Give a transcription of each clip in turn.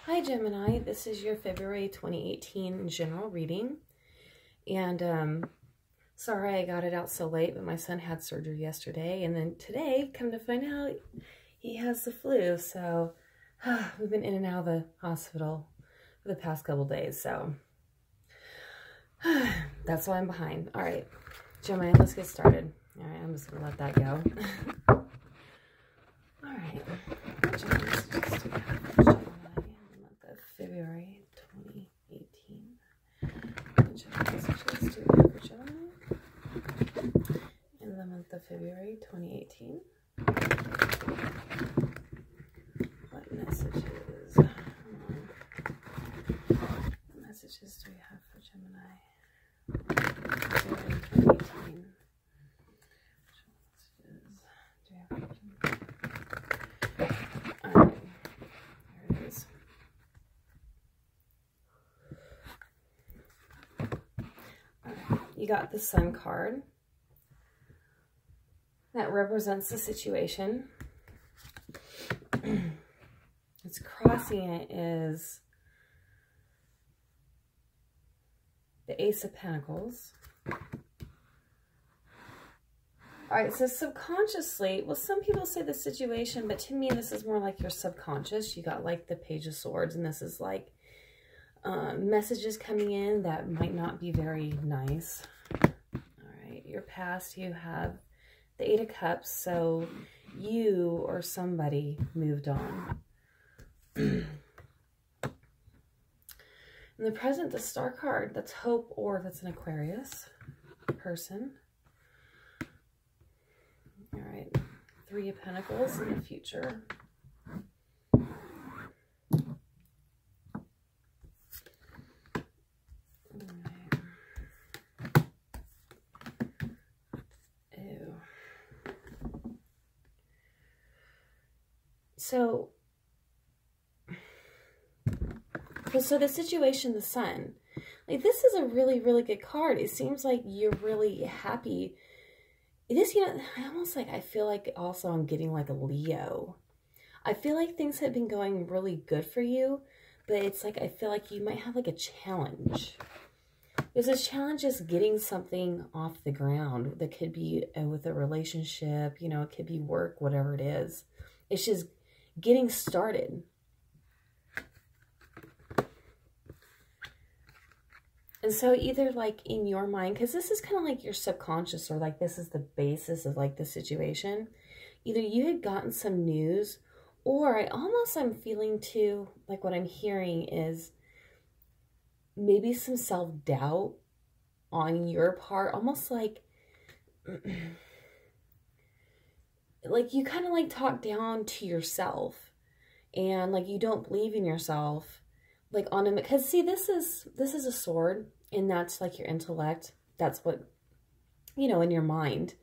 Hi Gemini, this is your February 2018 general reading, and sorry I got it out so late, but my son had surgery yesterday, and then today, come to find out, he has the flu, so we've been in and out of the hospital for the past couple days, so that's why I'm behind. All right, Gemini, let's get started. All right, I'm just gonna let that go. All right, Gemini, let's just do that. February 2018. Messages do we have for Gemini in the month of February 2018? What messages? What messages do we have for Gemini? February 2018. What messages do we have for Gemini? Alright, there it is. You got the Sun card. That represents the situation. It's crossing it is the Ace of Pentacles. Alright, so subconsciously, well, some people say the situation, but to me this is more like your subconscious. You got like the Page of Swords, and this is like messages coming in that might not be very nice. All right, your past, you have the Eight of Cups, so you or somebody moved on. In the present, the Star card, that's hope, or that's an Aquarius person. All right, Three of Pentacles in the future. So the situation, the Sun, like this is a really, really good card. It seems like you're really happy. This, you know, almost like I feel like also I'm getting like a Leo. I feel like things have been going really good for you, but it's like I feel like you might have like a challenge. Because this challenge is getting something off the ground. That could be with a relationship, you know, it could be work, whatever it is. It's just getting started. And so either like in your mind, because this is kind of like your subconscious, or like this is the basis of like the situation. Either you had gotten some news, or I'm feeling too, like what I'm hearing is maybe some self-doubt on your part, almost like you kind of like talk down to yourself, and like you don't believe in yourself, like on a, because see, this is a sword, and that's like your intellect, that's what, you know, in your mind,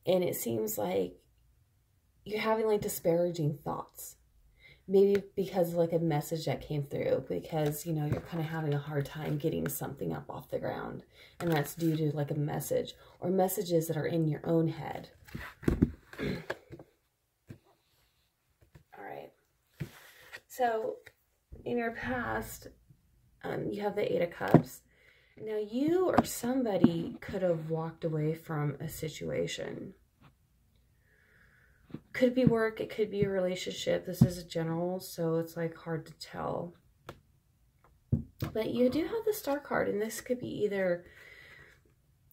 and it seems like you're having like disparaging thoughts, maybe because of like a message that came through, because, you know, you're kind of having a hard time getting something up off the ground, and that's due to like a message or messages that are in your own head. All right, so in your past, you have the Eight of Cups. Now you or somebody could have walked away from a situation. Could be work, it could be a relationship. This is a general, so it's like hard to tell. But you do have the Star card, and this could be either,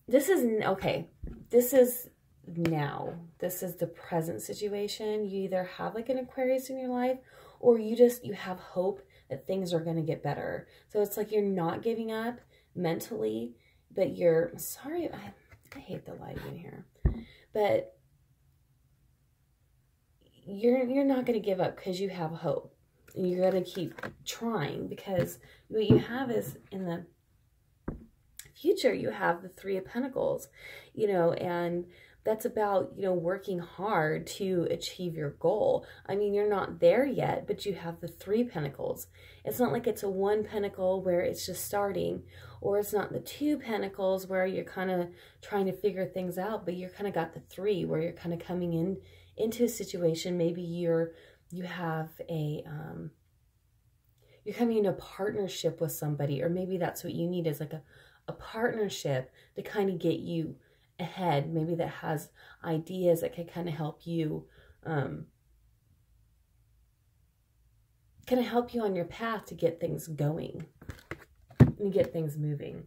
this is, okay, this is now. This is the present situation. You either have like an Aquarius in your life, or you have hope that things are going to get better. So it's like you're not giving up mentally, but you're, sorry, I hate the light in here, but you're not going to give up because you have hope, and you're going to keep trying, because what you have is in the future, you have the Three of Pentacles, you know, and that's about, you know, working hard to achieve your goal. I mean, you're not there yet, but you have the Three Pentacles. It's not like it's a One Pentacle where it's just starting, or it's not the Two Pentacles where you're kind of trying to figure things out, but you're kind of got the Three where you're kind of coming into a situation. Maybe you have a you're coming into a partnership with somebody, or maybe that's what you need, is like a partnership to kind of get you ahead, maybe that has ideas that can kind of help you, kind of help you on your path to get things going and get things moving.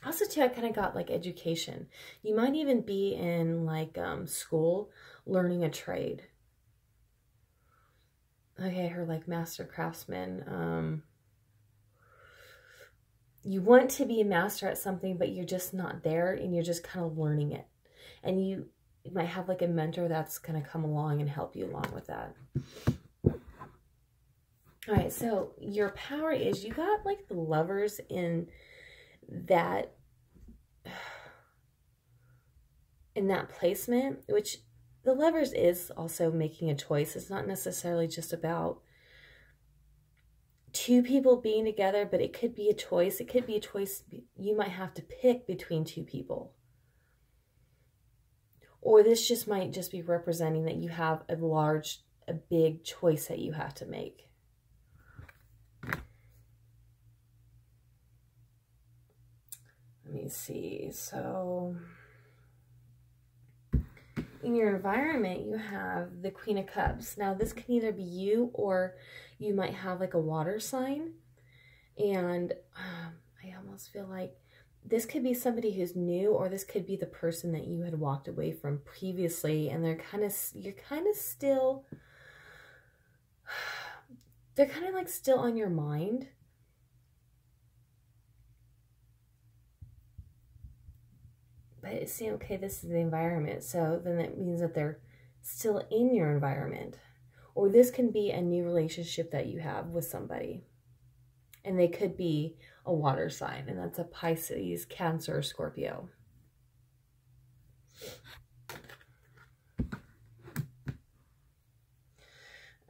Also too, I kind of got like education. You might even be in like school learning a trade. Okay, I heard like master craftsman. You want to be a master at something, but you're just not there, and you're just kind of learning it. And you might have like a mentor that's going to come along and help you along with that. All right, so your power is, you got like the Lovers in that placement, which the Lovers is also making a choice. It's not necessarily just about two people being together, but it could be a choice. It could be a choice you might have to pick between two people. Or this just might just be representing that you have a big choice that you have to make. Let me see. So in your environment, you have the Queen of Cups. Now, this can either be you, or you might have like a water sign. And I almost feel like this could be somebody who's new, or this could be the person that you had walked away from previously, and you're kind of still, they're kind of like still on your mind. But it's saying, okay, this is the environment. So then that means that they're still in your environment. Or this can be a new relationship that you have with somebody. And they could be a water sign. And that's a Pisces, Cancer, or Scorpio.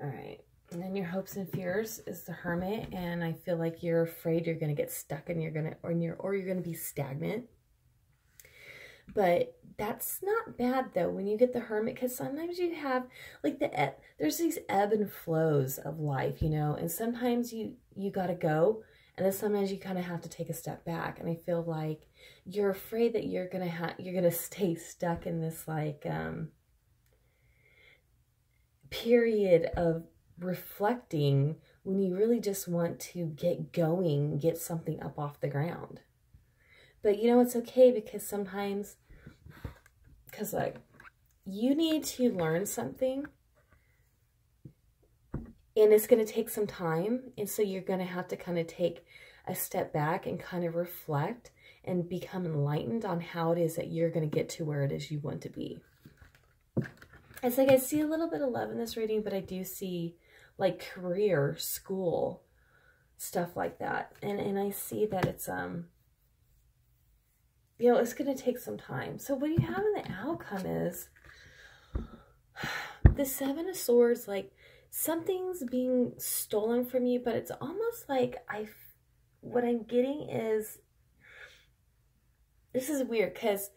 All right. And then your hopes and fears is the Hermit. And I feel like you're afraid you're going to get stuck, and you're going to be stagnant. But that's not bad though when you get the Hermit, because sometimes you have like there's these ebb and flows of life, you know, and sometimes you gotta go, and then sometimes you kind of have to take a step back. And I feel like you're afraid that you're gonna stay stuck in this like period of reflecting, when you really just want to get going, get something up off the ground. But you know, it's okay, because sometimes, like, you need to learn something, and it's going to take some time. And so you're going to have to kind of take a step back and kind of reflect and become enlightened on how it is that you're going to get to where it is you want to be. It's like I see a little bit of love in this reading, but I do see like career, school, stuff like that. And I see that it's, you know, it's going to take some time. So what you have in the outcome is the Seven of Swords, like something's being stolen from you, but it's almost like what I'm getting is, this is weird, because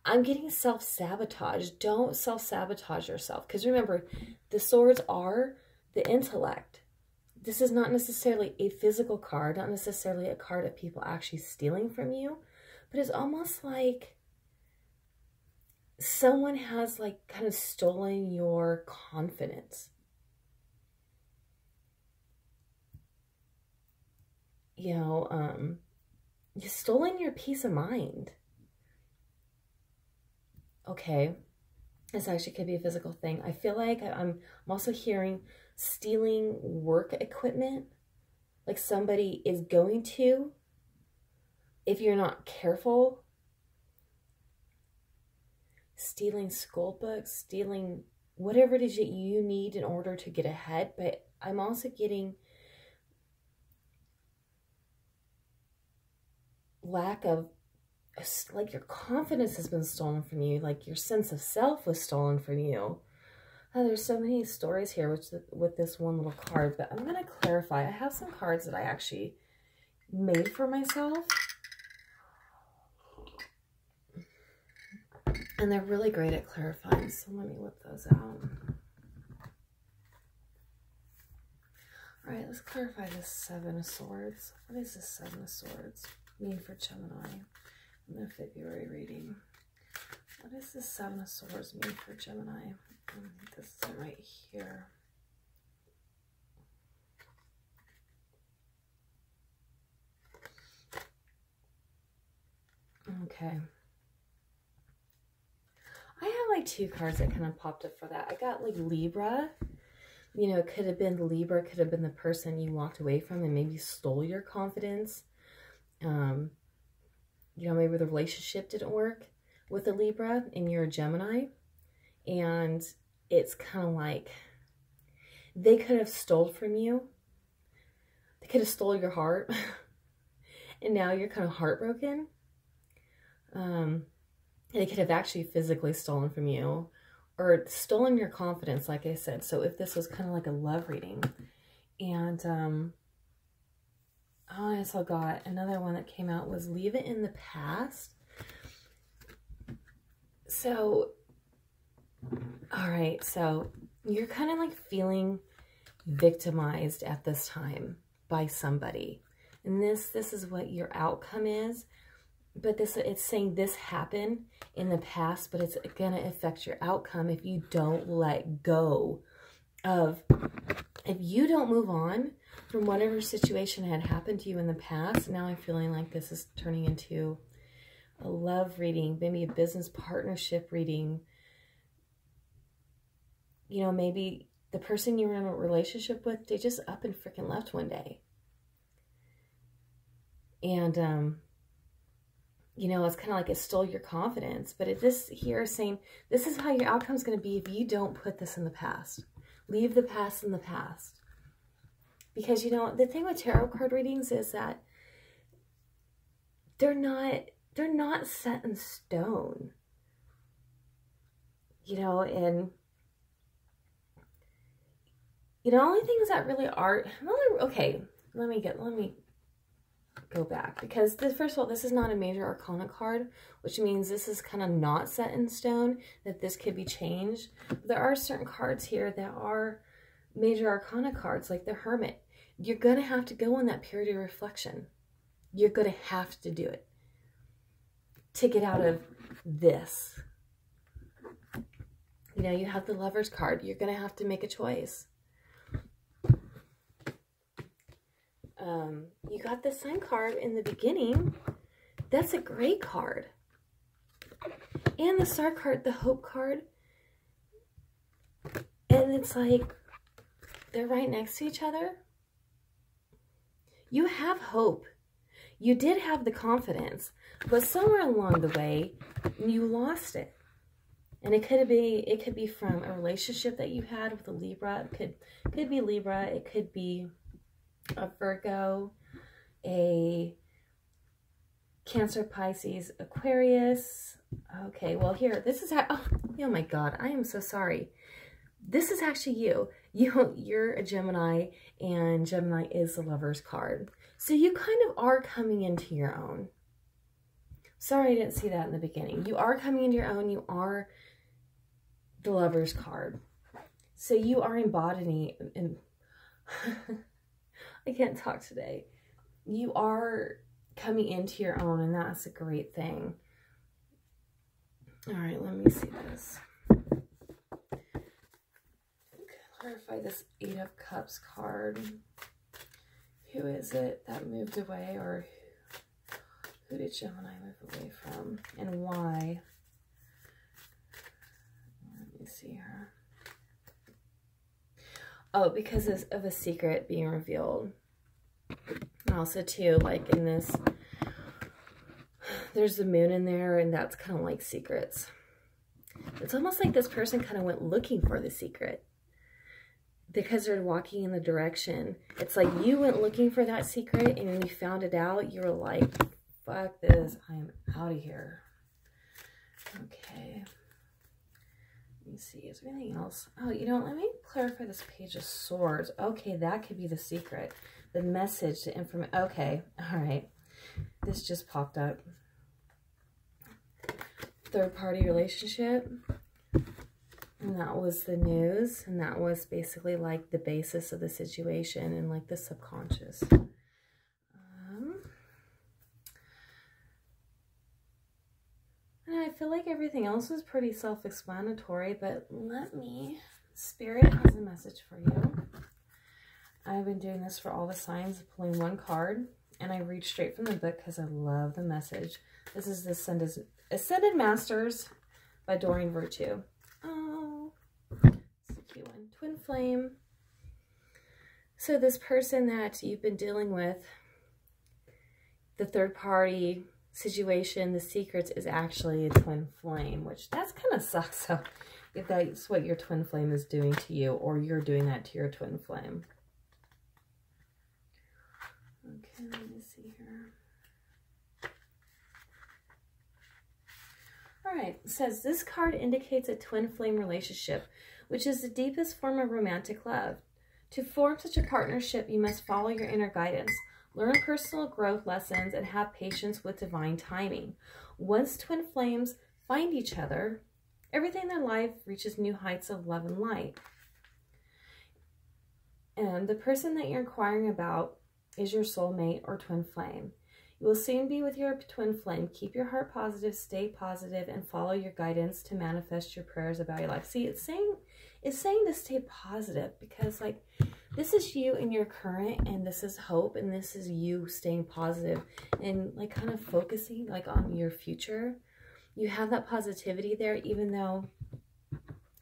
I'm getting self-sabotage. Don't self-sabotage yourself. Because remember, the swords are the intellect. This is not necessarily a physical card, not necessarily a card of people actually stealing from you. But it's almost like someone has like kind of stolen your confidence. You know, you've stolen your peace of mind. Okay, this actually could be a physical thing. I feel like I'm also hearing stealing work equipment. Like somebody is going to, if you're not careful, stealing school books, stealing whatever it is that you need in order to get ahead. But I'm also getting lack of, like, your confidence has been stolen from you. Like your sense of self was stolen from you. Oh, there's so many stories here with this one little card, but I'm going to clarify. I have some cards that I actually made for myself. And they're really great at clarifying, so let me whip those out. All right, let's clarify this Seven of Swords. What is this Seven of Swords mean for Gemini in the February reading? What does this Seven of Swords mean for Gemini? This is it right here. Okay. I have like two cards that kind of popped up for that. I got like Libra. You know, it could have been Libra, could have been the person you walked away from and maybe stole your confidence. You know, maybe the relationship didn't work with a Libra and you're a Gemini. And it's kind of like they could have stole from you. They could have stole your heart. And now you're kind of heartbroken. They could have actually physically stolen from you or stolen your confidence, like I said. So if this was kind of like a love reading. And I also got another one that came out was leave it in the past. So, all right. So you're kind of like feeling victimized at this time by somebody. And this is what your outcome is. But it's saying this happened in the past, but it's going to affect your outcome if you don't let go of, if you don't move on from whatever situation had happened to you in the past. Now I'm feeling like this is turning into a love reading, maybe a business partnership reading. You know, maybe the person you were in a relationship with, they just up and freaking left one day. And, you know, it's kind of like it stole your confidence. But this here is saying this is how your outcome is going to be if you don't put this in the past. Leave the past in the past. Because, you know, the thing with tarot card readings is that they're not set in stone. You know, and you know, only things that really are, okay, let me go back, because this, first of all, this is not a major arcana card, which means this is kind of not set in stone, that this could be changed. But there are certain cards here that are major arcana cards, like the Hermit. You're going to have to go on that period of reflection. You're going to have to do it to get out of this. You know, you have the Lover's card. You're going to have to make a choice. You got the Sun card in the beginning. That's a great card. And the Star card, the Hope card. And it's like, they're right next to each other. You have hope. You did have the confidence, but somewhere along the way, you lost it. And it could be from a relationship that you had with a Libra. It could be Libra. It could be a Virgo, a Cancer, Pisces, Aquarius. Okay, well here, this is how, oh my God, I am so sorry. This is actually you. You're a Gemini, and Gemini is the Lover's card. So you kind of are coming into your own. Sorry I didn't see that in the beginning. You are coming into your own. You are the Lover's card. So you are embodying, and I can't talk today. You are coming into your own, and that's a great thing. All right, let me see this. Clarify this Eight of Cups card. Who is it that moved away, or who did Gemini move away from, and why? Let me see her. Oh, because of a secret being revealed. And also, too, like in this, there's the moon in there, and that's kind of like secrets. It's almost like this person kind of went looking for the secret. Because they're walking in the direction. It's like you went looking for that secret, and when you found it out, you were like, fuck this, I'm out of here. Okay. Let me see, is there anything else? Oh, you know, let me clarify this Page of Swords. Okay, that could be the secret. The message, the information. Okay, all right. This just popped up. Third-party relationship. And that was the news, and that was basically like the basis of the situation and like the subconscious. And I feel like everything else was pretty self-explanatory, but Spirit has a message for you. I've been doing this for all the signs, pulling one card, and I read straight from the book because I love the message. This is the Ascended Masters by Doreen Virtue. Oh, it's a cute one. Twin flame. So this person that you've been dealing with, the third party situation, the secrets, is actually a twin flame, which that's kind of sucks. So if that's what your twin flame is doing to you, or you're doing that to your twin flame. Okay, let me see here. All right, it says this card indicates a twin flame relationship, which is the deepest form of romantic love. To form such a partnership, you must follow your inner guidance, learn personal growth lessons, and have patience with divine timing. Once twin flames find each other, everything in their life reaches new heights of love and light. And the person that you're inquiring about is your soulmate or twin flame. You will soon be with your twin flame. Keep your heart positive, stay positive, and follow your guidance to manifest your prayers about your life. See, it's saying to stay positive, because like this is you in your current, and this is hope, and this is you staying positive and like kind of focusing like on your future. You have that positivity there, even though,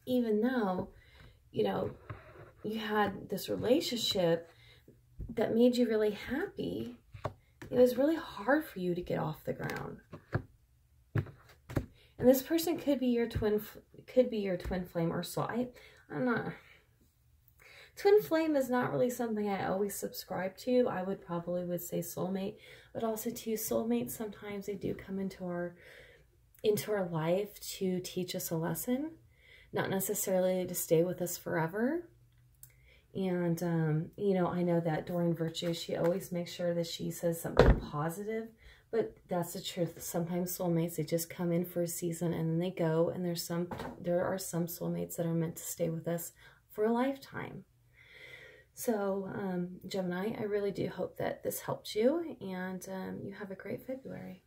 you know, you had this relationship that made you really happy. It was really hard for you to get off the ground. And this person could be your twin flame or soul. I'm not. Twin flame is not really something I always subscribe to. I would say soulmate, but also too, soulmates, sometimes they do come into our life to teach us a lesson, not necessarily to stay with us forever. And, you know, I know that Doreen Virtue, she always makes sure that she says something positive, but that's the truth. Sometimes soulmates, they just come in for a season and then they go, and there are some soulmates that are meant to stay with us for a lifetime. So, Gemini, I really do hope that this helped you, and you have a great February.